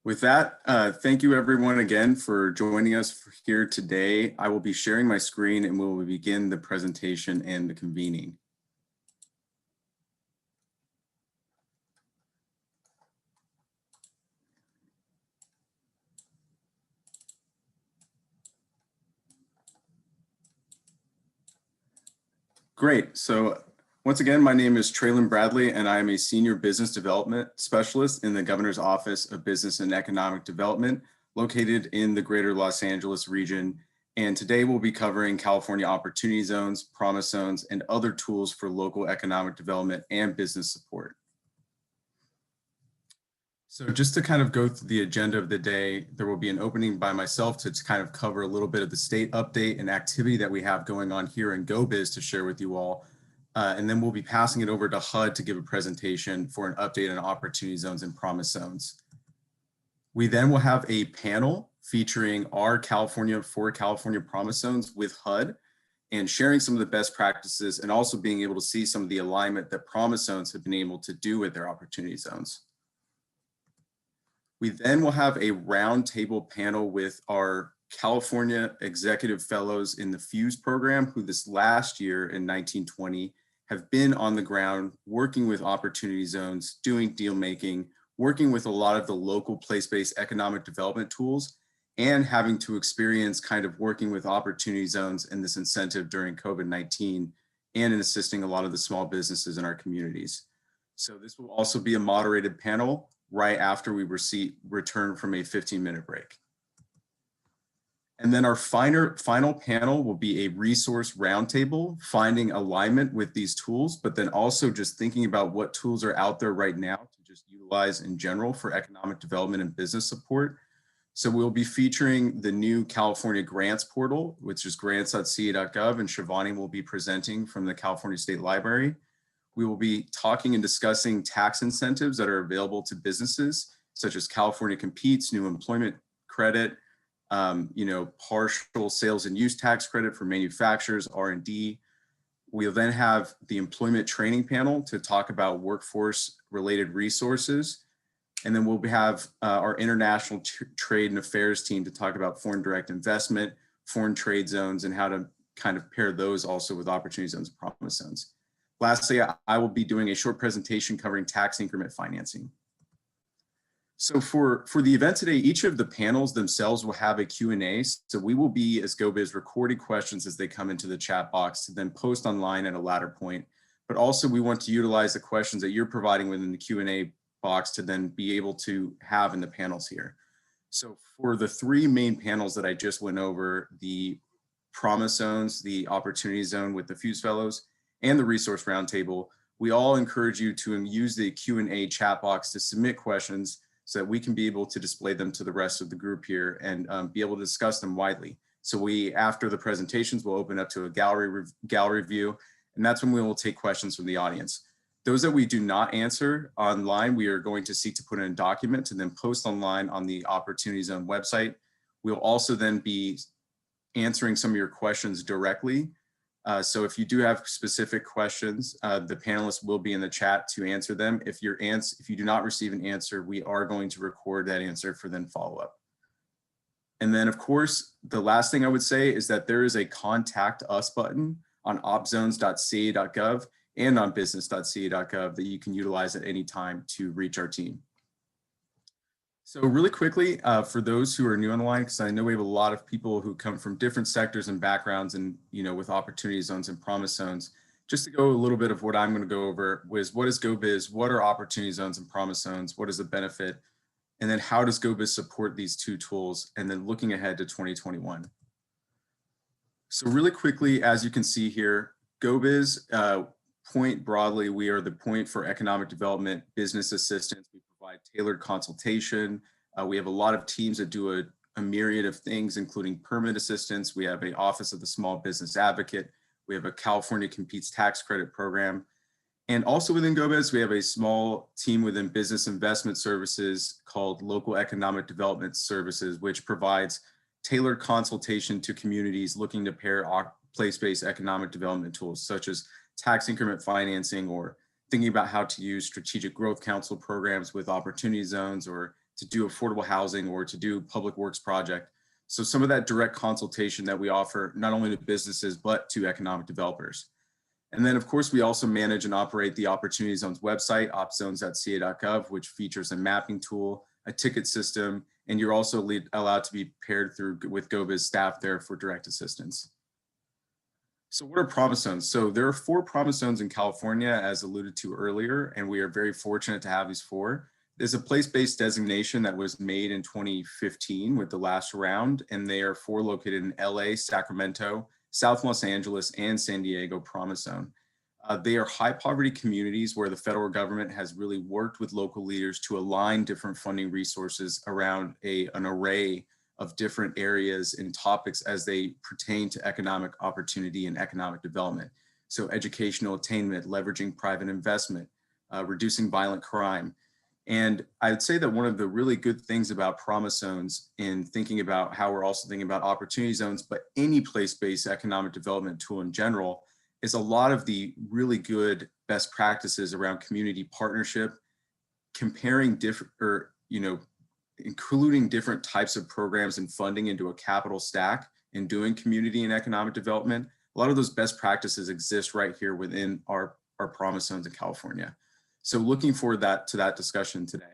With that, thank you everyone again for joining us here today. I will be sharing my screen and we will begin the presentation and the convening. Great. So once again, my name is Traylon Bradley, and I am a Senior Business Development Specialist in the Governor's Office of Business and Economic Development, located in the Greater Los Angeles region. And today we'll be covering California Opportunity Zones, Promise Zones, and other tools for local economic development and business support. So just to kind of go through the agenda of the day, there will be an opening by myself to kind of cover a little bit of the state update and activity that we have going on here in GO-Biz to share with you all. And then we'll be passing it over to HUD to give a presentation for an update on opportunity zones and promise zones. We then will have a panel featuring our California promise zones with HUD and sharing some of the best practices and also being able to see some of the alignment that promise zones have been able to do with their opportunity zones. We then will have a roundtable panel with our California Executive Fellows in the FUSE program, who this last year in 1920 have been on the ground working with opportunity zones, doing deal making, working with a lot of the local place-based economic development tools, and having to experience kind of working with opportunity zones and this incentive during COVID-19 and in assisting a lot of the small businesses in our communities. So this will also be a moderated panel right after we return from a 15-minute break. And then our final panel will be a resource roundtable, finding alignment with these tools, but then also just thinking about what tools are out there right now to just utilize in general for economic development and business support. So we'll be featuring the new California Grants portal, which is grants.ca.gov, and Shivani will be presenting from the California State Library. We will be talking and discussing tax incentives that are available to businesses, such as California Competes, new employment credit, partial sales and use tax credit for manufacturers, R&D. We'll then have the employment training panel to talk about workforce related resources. And then we'll have our international trade and affairs team to talk about foreign direct investment, foreign trade zones, and how to kind of pair those also with opportunity zones and promise zones. Lastly, I will be doing a short presentation covering tax increment financing. So for the event today, each of the panels themselves will have a Q&A. So we will be, as GO-Biz, recording questions as they come into the chat box to then post online at a later point. But also we want to utilize the questions that you're providing within the Q&A box to then be able to have in the panels here. So for the three main panels that I just went over, the promise zones, the opportunity zone with the FUSE fellows, and the resource roundtable, we all encourage you to use the Q&A chat box to submit questions so that we can be able to display them to the rest of the group here and be able to discuss them widely. So we, after the presentations, will open up to a gallery view, and that's when we will take questions from the audience. Those that we do not answer online, we are going to seek to put in a document to then post online on the Opportunity Zone website. We'll also then be answering some of your questions directly. So if you do have specific questions, the panelists will be in the chat to answer them. If you do not receive an answer, we are going to record that answer for then follow up. And then of course, the last thing I would say is that there is a contact us button on opzones.ca.gov and on business.ca.gov that you can utilize at any time to reach our team. So really quickly, for those who are new on the line, because I know we have a lot of people who come from different sectors and backgrounds and, with opportunity zones and promise zones, just to go a little bit of what I'm going to go over was what is GO-Biz, what are opportunity zones and promise zones, what is the benefit, and then how does GO-Biz support these two tools, and then looking ahead to 2021. So really quickly, as you can see here, GO-Biz, point broadly, we are the point for economic development, business assistance. We provide tailored consultation. We have a lot of teams that do a myriad of things, including permit assistance. We have an Office of the Small Business Advocate. We have a California Competes tax credit program. And also within GO-Biz, we have a small team within business investment services called Local Economic Development Services, which provides tailored consultation to communities looking to pair place-based economic development tools, such as tax increment financing, or thinking about how to use strategic growth council programs with opportunity zones, or to do affordable housing or to do public works project. So some of that direct consultation that we offer, not only to businesses, but to economic developers. And then of course, we also manage and operate the Opportunity Zones website, opzones.ca.gov, which features a mapping tool, a ticket system, and you're also allowed to be paired through with GO-Biz staff there for direct assistance. So what are promise zones? So there are 4 promise zones in California, as alluded to earlier, and we are very fortunate to have these 4. There's a place-based designation that was made in 2015 with the last round, and they are 4 located in LA, Sacramento, South Los Angeles, and San Diego Promise Zone. They are high poverty communities where the federal government has really worked with local leaders to align different funding resources around an array of different areas and topics as they pertain to economic opportunity and economic development. So educational attainment, leveraging private investment, reducing violent crime. And I'd say that one of the really good things about promise zones in thinking about how we're also thinking about opportunity zones, but any place-based economic development tool in general, is a lot of the really good best practices around community partnership, comparing different, or, including different types of programs and funding into a capital stack and doing community and economic development. A lot of those best practices exist right here within our promise zones in California. So looking forward to that discussion today.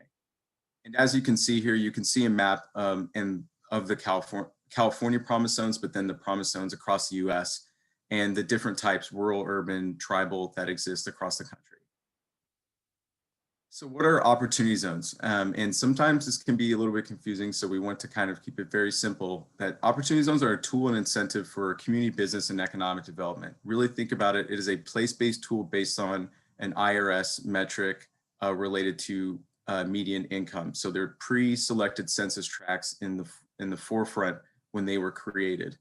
And as you can see here, you can see a map of the California promise zones, but then the promise zones across the US and the different types, rural, urban, tribal, that exist across the country. So what are opportunity zones? And sometimes this can be a little bit confusing, so we want to kind of keep it very simple, that opportunity zones are a tool and incentive for community business and economic development. Really think about it, it is a place-based tool based on an IRS metric related to median income. So they're pre-selected census tracts in the forefront when they were created.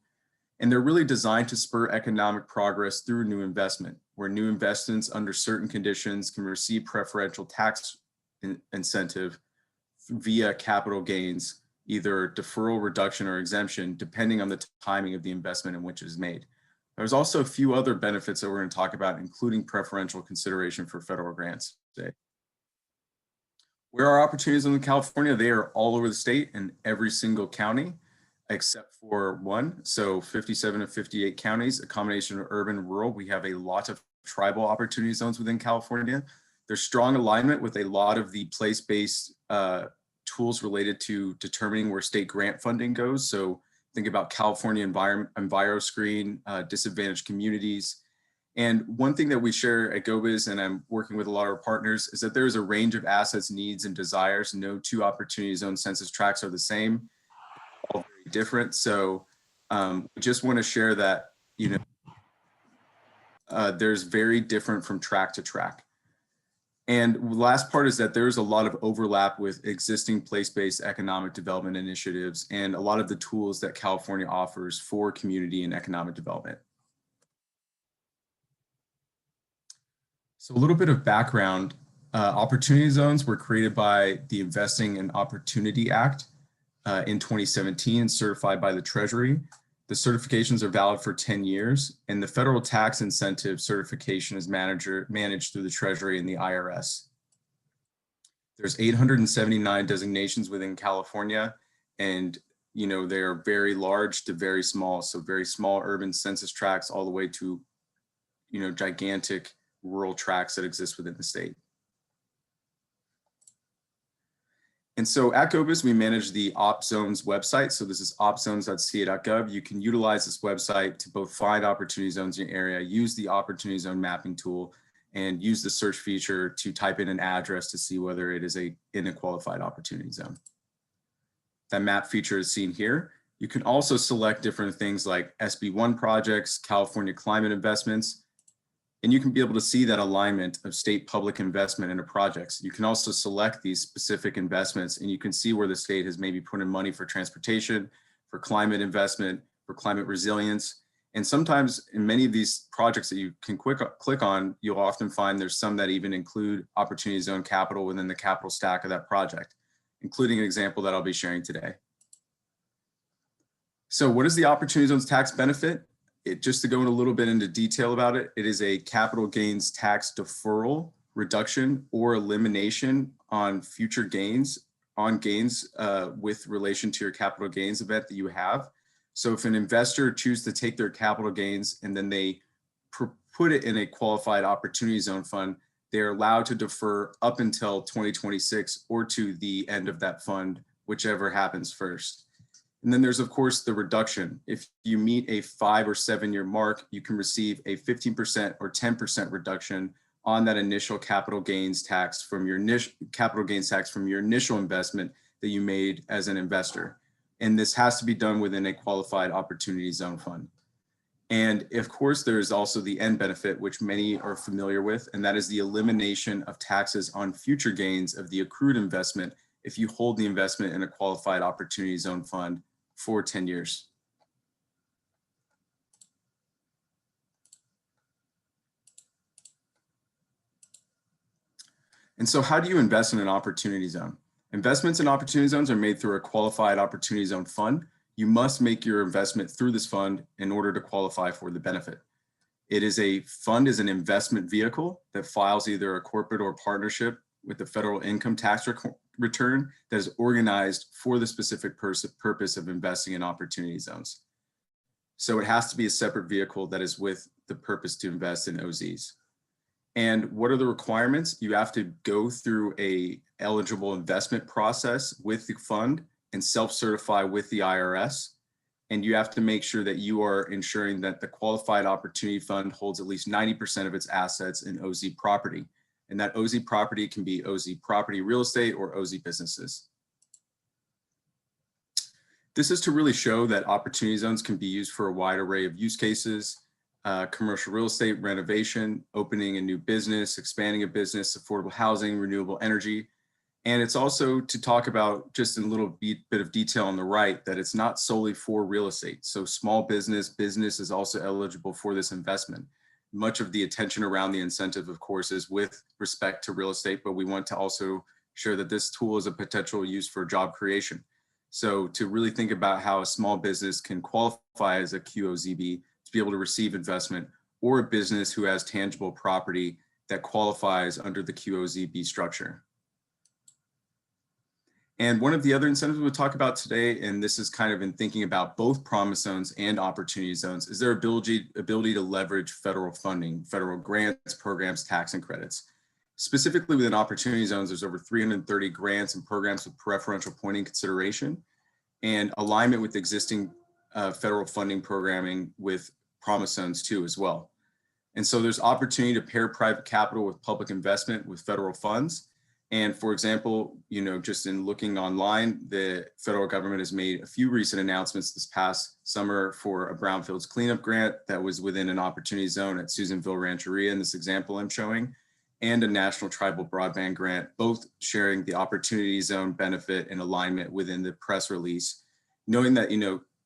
And they're really designed to spur economic progress through new investment, where new investments under certain conditions can receive preferential tax incentive via capital gains, either deferral, reduction, or exemption, depending on the timing of the investment in which it is made. There's also a few other benefits that we're going to talk about, including preferential consideration for federal grants today. Where are opportunities in California? They are all over the state in every single county, except for 1. So 57 of 58 counties, a combination of urban and rural. We have a lot of tribal opportunity zones within California. There's strong alignment with a lot of the place-based tools related to determining where state grant funding goes. So think about California EnviroScreen, disadvantaged communities. And one thing that we share at GO-Biz, and I'm working with a lot of our partners, is that there's a range of assets, needs, and desires. No 2 opportunity zone census tracts are the same, all very different. So we just want to share that, there's very different from track to track. And the last part is that there's a lot of overlap with existing place-based economic development initiatives and a lot of the tools that California offers for community and economic development. So a little bit of background, opportunity zones were created by the Investing in Opportunity Act in 2017 and certified by the Treasury. The certifications are valid for 10 years, and the federal tax incentive certification is managed through the Treasury and the IRS. There's 879 designations within California, and they are very large to very small. So very small urban census tracts all the way to gigantic rural tracts that exist within the state. And so at GO-Biz, we manage the OpZones website. So this is opzones.ca.gov. You can utilize this website to both find opportunity zones in your area, use the opportunity zone mapping tool, and use the search feature to type in an address to see whether it is in a qualified opportunity zone. That map feature is seen here. You can also select different things like SB1 projects, California climate investments, and you can be able to see that alignment of state public investment into projects. You can also select these specific investments, and you can see where the state has maybe put in money for transportation, for climate investment, for climate resilience. And sometimes in many of these projects that you can click on, you'll often find there's some that even include opportunity zone capital within the capital stack of that project, including an example that I'll be sharing today. So what is the opportunity zones tax benefit? Just to go in a little bit into detail about it, it is a capital gains tax deferral, reduction, or elimination on future gains on gains with relation to your capital gains event that you have. So if an investor chooses to take their capital gains and then they put it in a qualified opportunity zone fund, they're allowed to defer up until 2026 or to the end of that fund, whichever happens first. And then there's, of course, the reduction. If you meet a 5 or 7 year mark, you can receive a 15% or 10% reduction on that initial capital gains tax from your initial investment that you made as an investor. And this has to be done within a qualified opportunity zone fund. And of course, there is also the end benefit, which many are familiar with, and that is the elimination of taxes on future gains of the accrued investment if you hold the investment in a qualified opportunity zone fund for 10 years. And so how do you invest in an opportunity zone? Investments in opportunity zones are made through a qualified opportunity zone fund. You must make your investment through this fund in order to qualify for the benefit. Fund is an investment vehicle that files either a corporate or partnership with the federal income tax return that is organized for the specific purpose of investing in opportunity zones. So it has to be a separate vehicle that is with the purpose to invest in OZs. And what are the requirements? You have to go through a eligible investment process with the fund and self-certify with the IRS. And you have to make sure that you are ensuring that the qualified opportunity fund holds at least 90% of its assets in OZ property. And that OZ property can be OZ property real estate or OZ businesses. This is to really show that opportunity zones can be used for a wide array of use cases. Commercial real estate, renovation, opening a new business, expanding a business, affordable housing, renewable energy. And it's also to talk about, just in a little bit of detail on the right, that it's not solely for real estate. So small business is also eligible for this investment. Much of the attention around the incentive, of course, is with respect to real estate, but we want to also share that this tool is a potential use for job creation. So to really think about how a small business can qualify as a QOZB to be able to receive investment, or a business who has tangible property that qualifies under the QOZB structure. And one of the other incentives we'll talk about today, and this is kind of in thinking about both promise zones and opportunity zones, is their ability to leverage federal funding, federal grants, programs, tax, and credits. Specifically within opportunity zones, there's over 330 grants and programs with preferential pointing consideration and alignment with existing federal funding programming with promise zones too as well. And so there's opportunity to pair private capital with public investment with federal funds. And for example, just in looking online, the federal government has made a few recent announcements this past summer for a brownfields cleanup grant that was within an opportunity zone at Susanville Rancheria in this example I'm showing, and a national tribal broadband grant, both sharing the opportunity zone benefit and alignment within the press release, knowing that,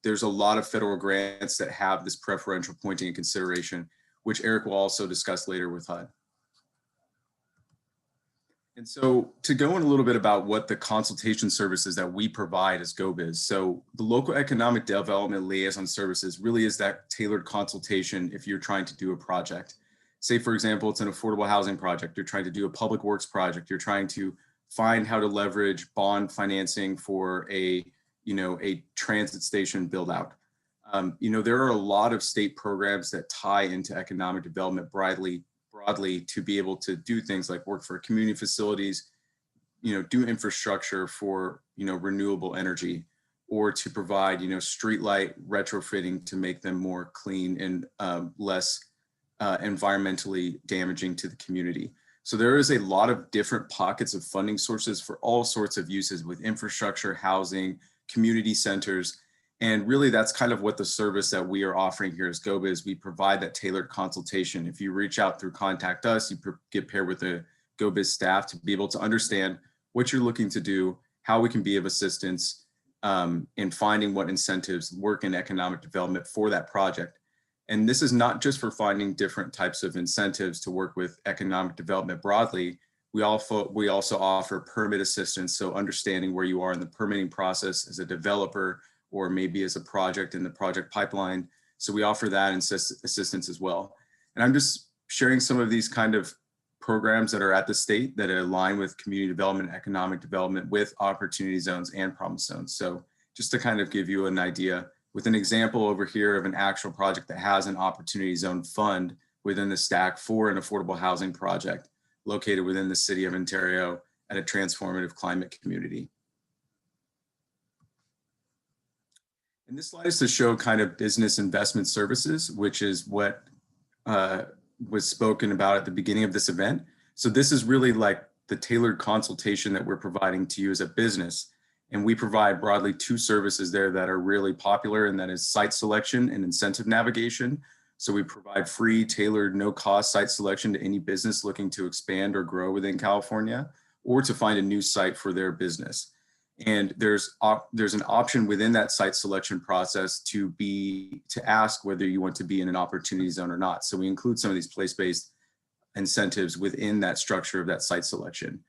there's a lot of federal grants that have this preferential pointing and consideration, which Eric will also discuss later with HUD. And so to go in a little bit about what the consultation services that we provide as GO-Biz. So the local economic development liaison services really is that tailored consultation if you're trying to do a project. Say, for example, it's an affordable housing project. You're trying to do a public works project. You're trying to find how to leverage bond financing for a transit station build out. There are a lot of state programs that tie into economic development broadly to be able to do things like work for community facilities, do infrastructure for, renewable energy, or to provide, streetlight retrofitting to make them more clean and less environmentally damaging to the community. So there is a lot of different pockets of funding sources for all sorts of uses with infrastructure, housing, community centers. And really, that's kind of what the service that we are offering here as GO-Biz. We provide that tailored consultation. If you reach out through Contact Us, you get paired with the GO-Biz staff to be able to understand what you're looking to do, how we can be of assistance in finding what incentives work in economic development for that project. And this is not just for finding different types of incentives to work with economic development broadly. We also offer permit assistance, so understanding where you are in the permitting process as a developer, or maybe as a project in the project pipeline. So we offer that assistance as well. And I'm just sharing some of these kind of programs that are at the state that align with community development, economic development with opportunity zones and promise zones. So just to kind of give you an idea, with an example over here of an actual project that has an opportunity zone fund within the stack for an affordable housing project located within the city of Ontario at a transformative climate community. And this slide is to show kind of business investment services, which is what was spoken about at the beginning of this event. So this is really like the tailored consultation that we're providing to you as a business. And we provide broadly 2 services there that are really popular, and that is site selection and incentive navigation. So we provide free, tailored, no-cost site selection to any business looking to expand or grow within California or to find a new site for their business. And there's an option within that site selection process to ask whether you want to be in an opportunity zone or not. So we include some of these place-based incentives within that structure of that site selection.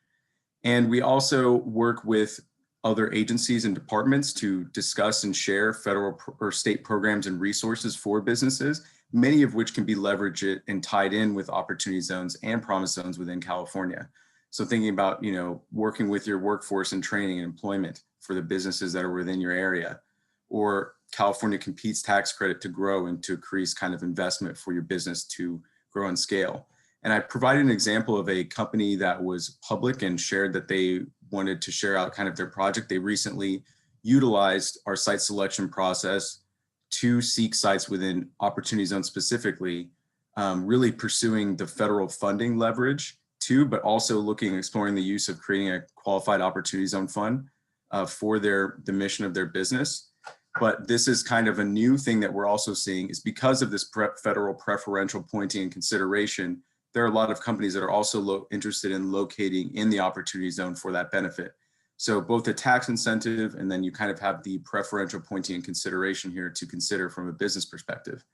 And we also work with other agencies and departments to discuss and share federal or state programs and resources for businesses, many of which can be leveraged and tied in with opportunity zones and promise zones within California. So thinking about, working with your workforce and training and employment for the businesses that are within your area, or California competes tax credit to grow and to increase kind of investment for your business to grow and scale. And I provided an example of a company that was public and shared that they wanted to share out kind of their project. They recently utilized our site selection process to seek sites within opportunity zones specifically, really pursuing the federal funding leverage too, but also exploring the use of creating a qualified opportunity zone fund for the mission of their business. But this is kind of a new thing that we're also seeing is because of this federal preferential pointing and consideration, there are a lot of companies that are also interested in locating in the opportunity zone for that benefit. So both the tax incentive and then you kind of have the preferential pointing and consideration here to consider from a business perspective.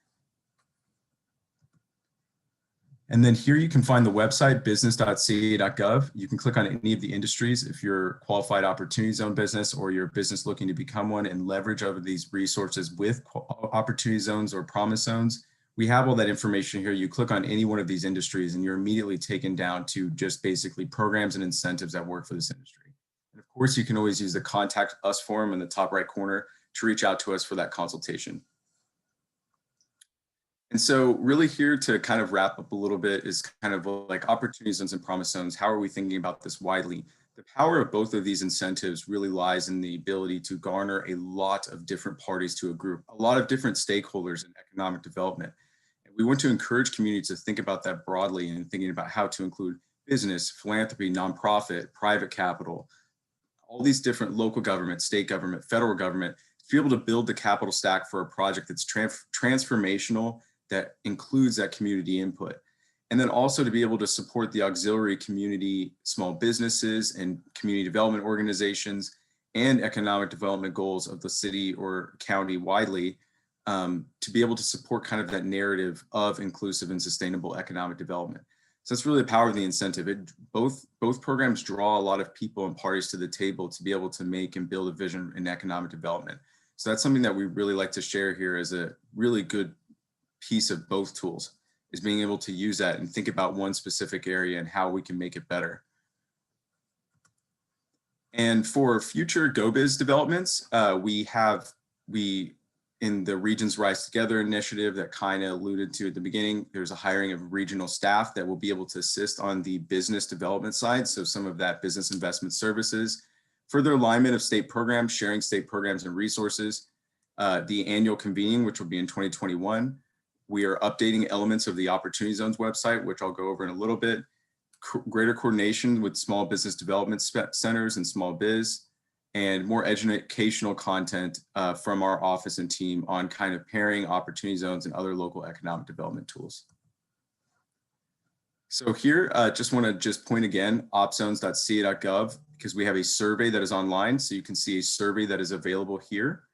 And then here you can find the website business.ca.gov. You can click on any of the industries if you're a qualified opportunity zone business or you're a business looking to become one and leverage over these resources with opportunity zones or promise zones. We have all that information here. You click on any one of these industries and you're immediately taken down to just basically programs and incentives that work for this industry. And of course, you can always use the contact us form in the top right corner to reach out to us for that consultation. And so really here to kind of wrap up a little bit is kind of like opportunity zones and promise zones. How are we thinking about this widely? The power of both of these incentives really lies in the ability to garner a lot of different parties to a group, a lot of different stakeholders in economic development. And we want to encourage communities to think about that broadly and thinking about how to include business, philanthropy, nonprofit, private capital, all these different local government, state government, federal government, to be able to build the capital stack for a project that's transformational, that includes that community input. And then also to be able to support the auxiliary community, small businesses and community development organizations and economic development goals of the city or county widely, to be able to support kind of that narrative of inclusive and sustainable economic development. So that's really the power of the incentive. Both programs draw a lot of people and parties to the table to be able to make and build a vision in economic development. So that's something that we really like to share here as a really good piece of both tools, is being able to use that and think about one specific area and how we can make it better. And for future GO-Biz developments, we in the Regions Rise Together initiative that kind of alluded to at the beginning, there's a hiring of regional staff that will be able to assist on the business development side. So some of that business investment services, further alignment of state programs, sharing state programs and resources, the annual convening, which will be in 2021. We are updating elements of the Opportunity Zones website, which I'll go over in a little bit. Greater coordination with small business development centers and small biz, and more educational content from our office and team on kind of pairing opportunity zones and other local economic development tools. So here, just want to point again, opzones.ca.gov, because we have a survey that is online. So you can see a survey that is available here.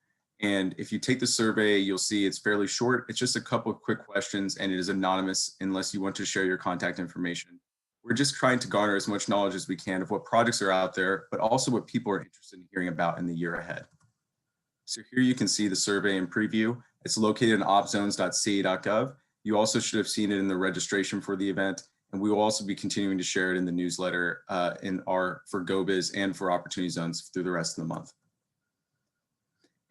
And if you take the survey, you'll see it's fairly short. It's just a couple of quick questions and it is anonymous unless you want to share your contact information. We're just trying to garner as much knowledge as we can of what projects are out there, but also what people are interested in hearing about in the year ahead. So here you can see the survey in preview. It's located on opzones.ca.gov. You also should have seen it in the registration for the event. And we will also be continuing to share it in the newsletter for GO-Biz and for Opportunity Zones through the rest of the month.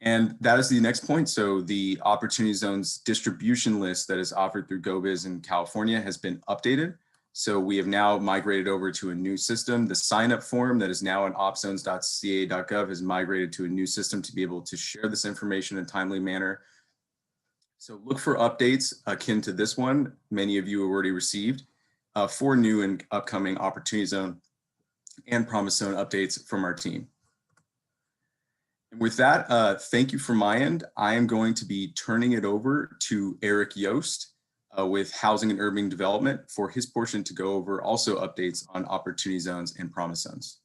And that is the next point. So the Opportunity Zones distribution list that is offered through GO-Biz in California has been updated. So we have now migrated over to a new system. The sign-up form that is now on opzones.ca.gov has migrated to a new system to be able to share this information in a timely manner. So look for updates akin to this one. Many of you have already received for new and upcoming Opportunity Zone and Promise Zone updates from our team. And with that, thank you from my end. I am going to be turning it over to Eric Yost with Housing and Urban Development for his portion to go over also updates on Opportunity Zones and Promise Zones.